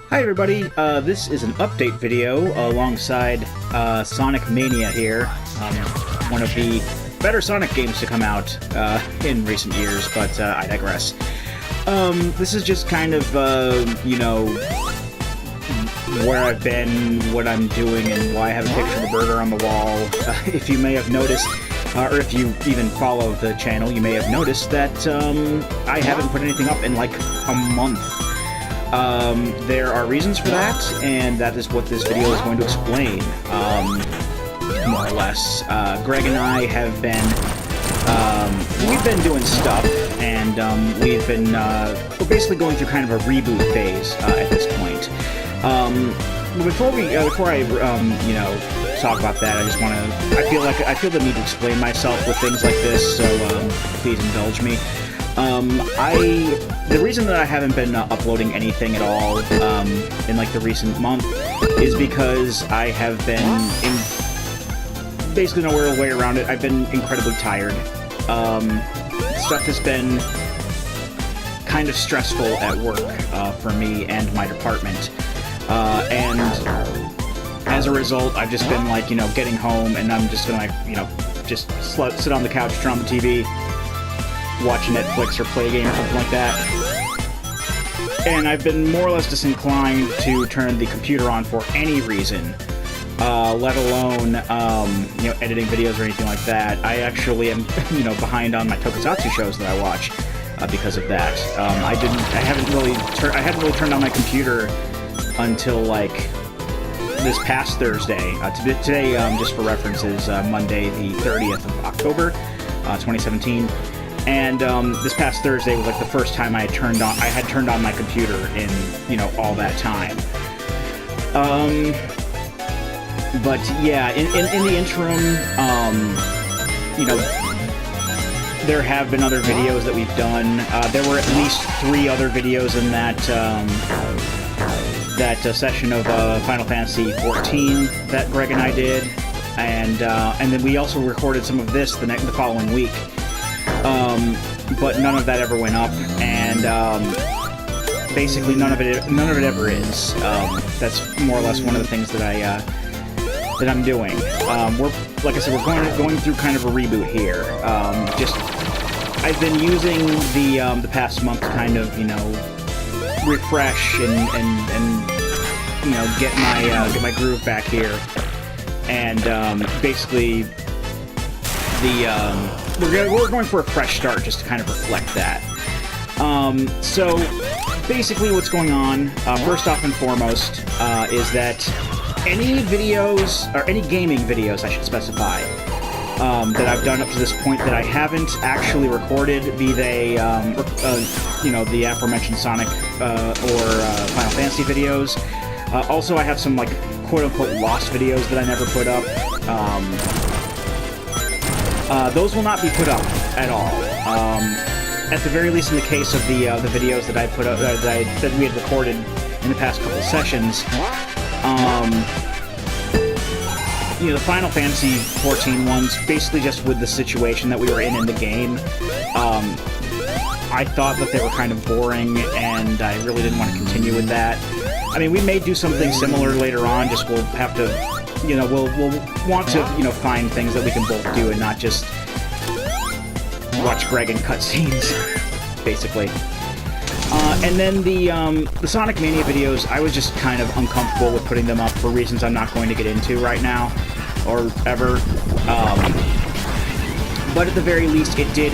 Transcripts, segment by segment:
Hi everybody, this is an update video alongside Sonic Mania here, one of the better Sonic games to come out in recent years, but I digress. This is just kind of, you know, where I've been, what I'm doing, and why I have a picture of a burger on the wall. If you may have noticed, or if you even follow the channel, you may have noticed that I haven't put anything up in like a month. There are reasons for that, and that is what this video is going to explain, more or less. Greg and I have been, we've been doing stuff, and we've been, we're basically going through kind of a reboot phase at this point. Before I, you know, talk about that, I just want to, I feel the need to explain myself with things like this, so please indulge me. The reason that I haven't been uploading anything at all in like the recent month is because I have been basically no real way around it. I've been incredibly tired. Stuff has been kind of stressful at work for me and my department, and as a result, I've just been like, you know, getting home and I'm just gonna like, you know, just sit on the couch, turn on the TV, watch Netflix or play a game or something like that. And I've been more or less disinclined to turn the computer on for any reason, let alone, you know, editing videos or anything like that. I actually am, you know, behind on my tokusatsu shows that I watch because of that. I hadn't really turned on my computer until like this past Thursday. Today, just for reference, is Monday the 30th of October, 2017. And this past Thursday was like the first time I had turned on my computer in, you know, all that time. But yeah, in the interim, you know, there have been other videos that we've done. There were at least 3 other videos in that session of Final Fantasy XIV that Greg and I did, and then we also recorded some of this the following week. But none of that ever went up, and basically none of it ever is. That's more or less one of the things that I'm doing. We're, like I said, we're going through kind of a reboot here. I've been using the past month to kind of, you know, refresh and you know, get my groove back here, and basically we're going for a fresh start just to kind of reflect that. So basically what's going on, first off and foremost, is that any videos, or any gaming videos I should specify, that I've done up to this point that I haven't actually recorded, be they, you know, the aforementioned Sonic or Final Fantasy videos. Also, I have some, like, quote-unquote lost videos that I never put up. Those will not be put up at all. At the very least, in the case of the videos that I put up, that we had recorded in the past couple of sessions, you know, the Final Fantasy XIV ones, basically just with the situation that we were in the game, I thought that they were kind of boring, and I really didn't want to continue with that. I mean, we may do something similar later on, just we'll have to, you know, we'll want to, you know, find things that we can both do and not just watch Greg in cutscenes, basically. And then the Sonic Mania videos, I was just kind of uncomfortable with putting them up for reasons I'm not going to get into right now, or ever. But at the very least, it did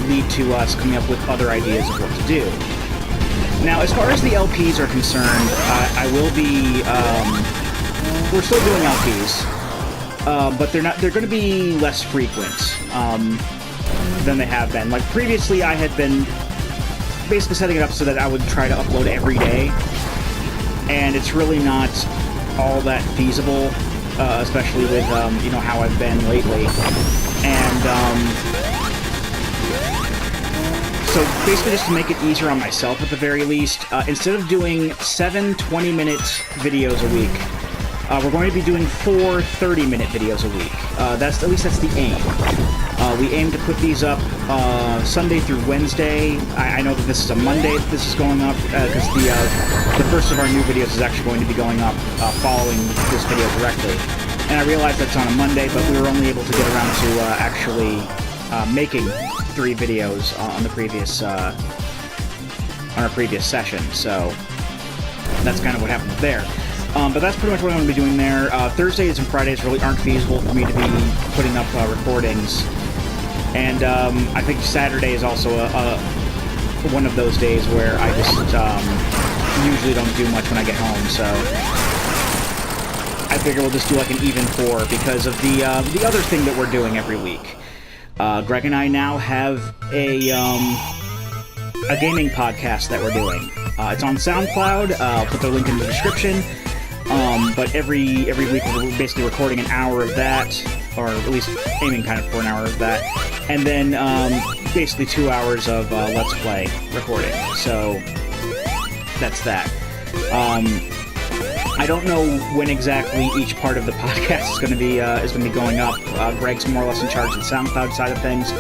lead to us coming up with other ideas of what to do. Now, as far as the LPs are concerned, I will be, we're still doing LPs, but they're going to be less frequent than they have been. Like, previously I had been basically setting it up so that I would try to upload every day, and it's really not all that feasible, especially with, you know, how I've been lately. And, so basically just to make it easier on myself at the very least, instead of doing 7 20-minute videos a week, we're going to be doing 4 30-minute videos a week. At least that's the aim. We aim to put these up Sunday through Wednesday. I know that this is a Monday that this is going up, because the first of our new videos is actually going to be going up following this video directly. And I realize that's on a Monday, but we were only able to get around to actually making 3 videos on the previous on our previous session, so that's kind of what happened there. But that's pretty much what I'm going to be doing there. Thursdays and Fridays really aren't feasible for me to be putting up recordings, and I think Saturday is also one of those days where I just usually don't do much when I get home, so I figure we'll just do like an even 4 because of the other thing that we're doing every week. Greg and I now have a gaming podcast that we're doing. It's on SoundCloud. I'll put the link in the description. But every week we're basically recording an hour of that, or at least aiming kind of for an hour of that, and then basically 2 hours of Let's Play recording. So that's that. I don't know when exactly each part of the podcast is going to be going up. Greg's more or less in charge of the SoundCloud side of things.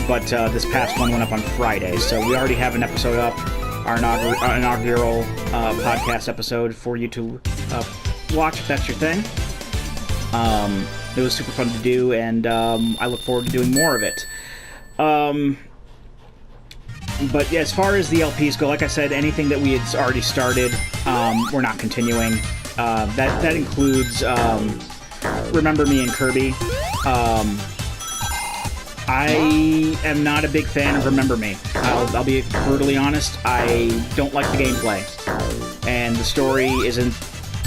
But this past one went up on Friday, so we already have an episode up, our inaugural podcast episode for you to watch if that's your thing. It was super fun to do, and I look forward to doing more of it. But yeah, as far as the LPs go, like I said, anything that we had already started, we're not continuing. That includes Remember Me and Kirby. I am not a big fan of Remember Me. I'll be brutally honest. I don't like the gameplay, and the story isn't,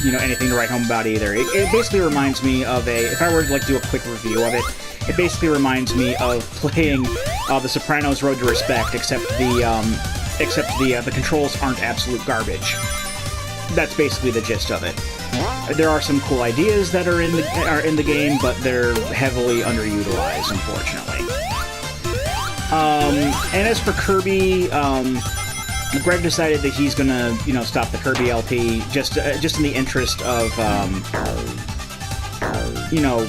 anything to write home about either. It basically reminds me of if I were to do a quick review of it, it basically reminds me of playing The Sopranos: Road to Respect, except the controls aren't absolute garbage. That's basically the gist of it. There are some cool ideas that are in the game, but they're heavily underutilized, unfortunately. And as for Kirby, Greg decided that he's gonna, stop the Kirby LP just in the interest of,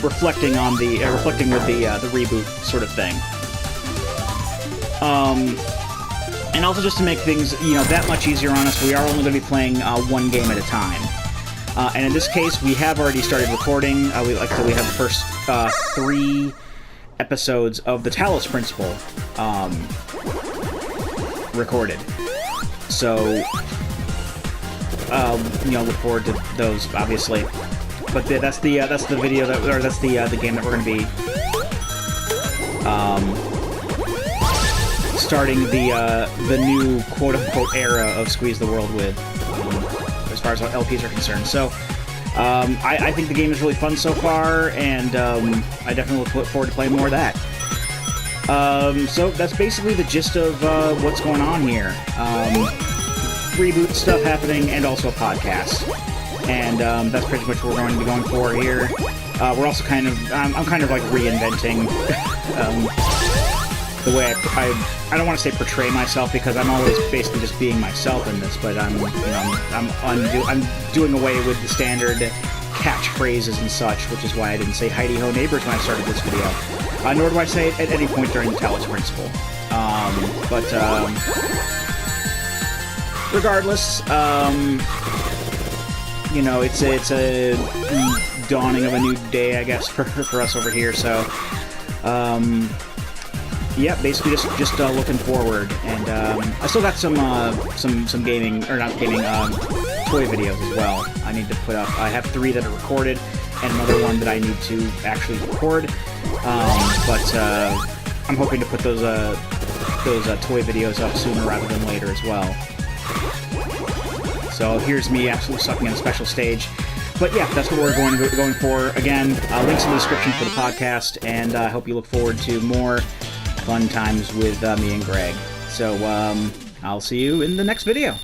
reflecting with the reboot sort of thing. And also just to make things, that much easier on us, we are only going to be playing one game at a time. And in this case, we have already started recording. We have the first 3 episodes of the Talos Principle recorded. So, look forward to those, obviously. But that's the video that's the game that we're going to be starting the new quote-unquote era of Squeeze the World with, as far as LPs are concerned. So, I think the game is really fun so far, and I definitely look forward to playing more of that. So that's basically the gist of what's going on here. Reboot stuff happening, and also a podcast. And that's pretty much what we're going to be going for here. We're also I'm kind of like reinventing the way I don't want to say portray myself, because I'm always basically just being myself in this, but I'm doing away with the standard catchphrases and such, which is why I didn't say "Heidi Ho Neighbors" when I started this video. Nor do I say it at any point during the Talos Principle. Regardless, it's a dawning of a new day, I guess, for us over here. So, yeah, basically just looking forward, and I still got some gaming, or not gaming, toy videos as well. I need to put up. I have 3 that are recorded, and another one that I need to actually record. But I'm hoping to put those toy videos up sooner rather than later as well. So here's me absolutely sucking in a special stage. But yeah, that's what we're going for. Again, links in the description for the podcast, and I hope you look forward to more fun times with me and Greg. So I'll see you in the next video.